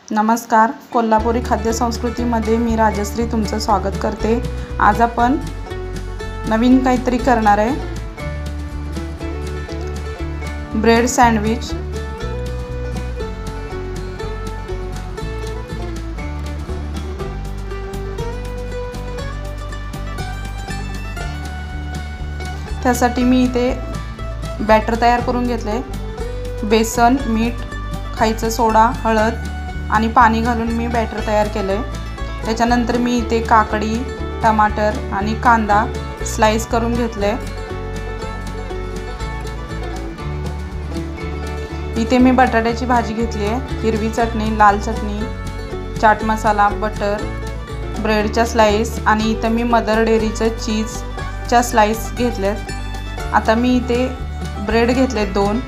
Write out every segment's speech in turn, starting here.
नमस्कार, कोल्हापुरी खाद्य संस्कृतीमध्ये मी राजश्री तुमचं स्वागत करते। आज आपण नवीन काहीतरी करणार आहे, ब्रेड सँडविच। त्यासाठी मी इथे बॅटर तयार करून घेतले। बेसन, मीठ, खायचं सोडा, हळद आणि पाणी घालून मी बॅटर तयार केले। त्याच्यानंतर मी इथे काकडी, टमाटर आणि कांदा स्लाइस करून घेतले। इथे मी बटाट्याची भाजी घेतली आहे, हिरवी चटणी, लाल चटणी, चाट मसाला, बटर, ब्रेडच्या स्लाइस आणि इथे मी मदर डेअरीचं चीजच्या स्लाइस घेतलेत। आता मी इथे ब्रेड घेतले 2,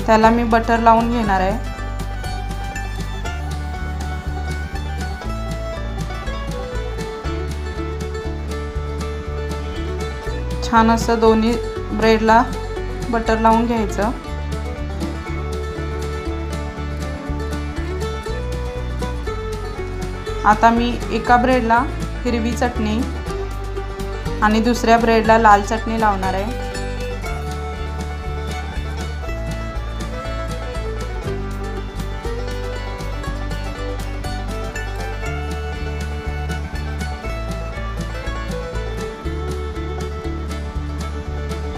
त्याला मी बटर लावून घेणार आहे। छान असं दोन्ही ब्रेडला बटर लावून घ्यायचं। आता मी एका ब्रेडला हिरवी चटणी आणि दुसऱ्या ब्रेडला लाल चटणी लावणार आहे।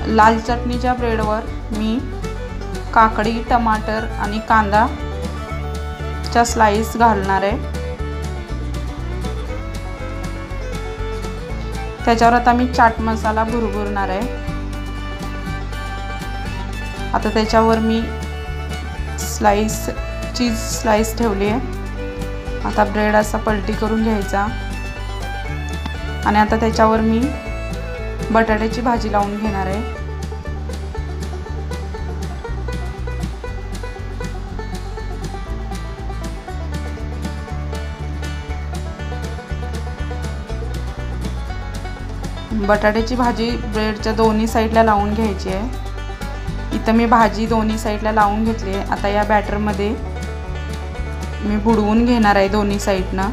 लाल चटणीच्या ब्रेडवर मी काकडी, टमाटर आणि कांदाच्या स्लाइस घालणार आहे। त्याच्यावर आता मी चाट मसाला भुरभुरणार आहे। आता त्याच्यावर मी चीज स्लाइस ठेवली आहे। आता ब्रेड असा पलटी करून घ्यायचा आणि आता त्याच्यावर मी बटाट्याची भाजी लावून घेणार आहे। बटाट्याची भाजी ब्रेडच्या दोन्ही साईडला लावून घ्यायची आहे। इथं मी भाजी दोन्ही साईडला लावून घेतली आहे। आता या बॅटरमध्ये मी बुडवून घेणार आहे दोन्ही साईडनं।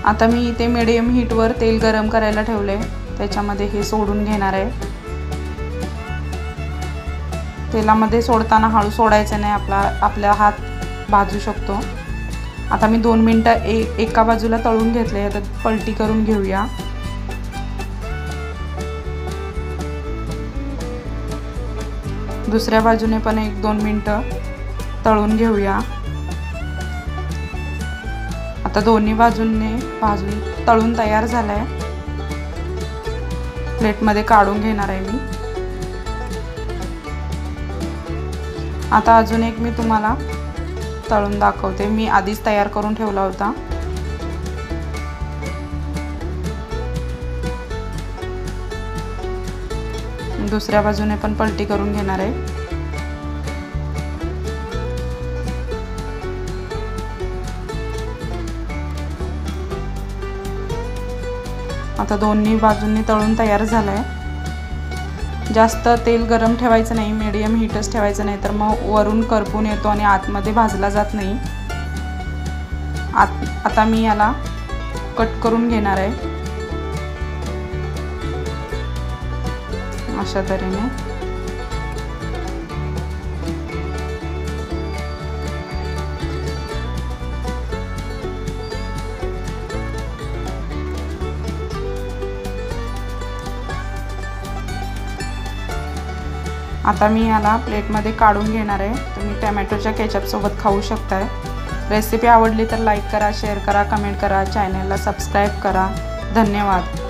आता मी इथे मीडियम हीटवर तेल गरम करायला ठेवले, त्याच्यामध्ये हे सोडून घेणार आहे। तेलामध्ये सोडताना हळू सोडायचं नाही, आपला हात भाजू शकतो। आता मी 2 मिनिटं एका बाजूला तळून घेतले, आता पलटी करून घेऊया। दुसऱ्या बाजूने पण 1-2 मिनिटं तळून घेऊया। आता दोन्ही बाजूंनी भाजून तळून तयार झालाय। प्लेटमध्ये काढून घेणार आहे मी। आता अजून एक मी तुम्हाला तळून दाखवते, मी आधीच तयार करून ठेवला होता। दुसऱ्या बाजूने पण पलटी करून घेणार आहे। आता दोन्ही बाजूंनी तळून तयार झालाय। जास्त तेल गरम ठेवायचं नाही, मीडियम हीटच ठेवायचं, नाही तर मग वरून करपून येतो आणि आतमध्ये भाजला जात नाही। आता मी याला कट करून घेणार आहे अशा तऱ्हेने। आता मी याला प्लेटमध्ये काढून घेणार आहे। तुम्ही टोमॅटोच्या केचप सोबत खाऊ शकताय। रेसिपी आवडली तर लाईक करा, शेअर करा, कमेंट करा, चॅनलला सबस्क्राईब करा। धन्यवाद।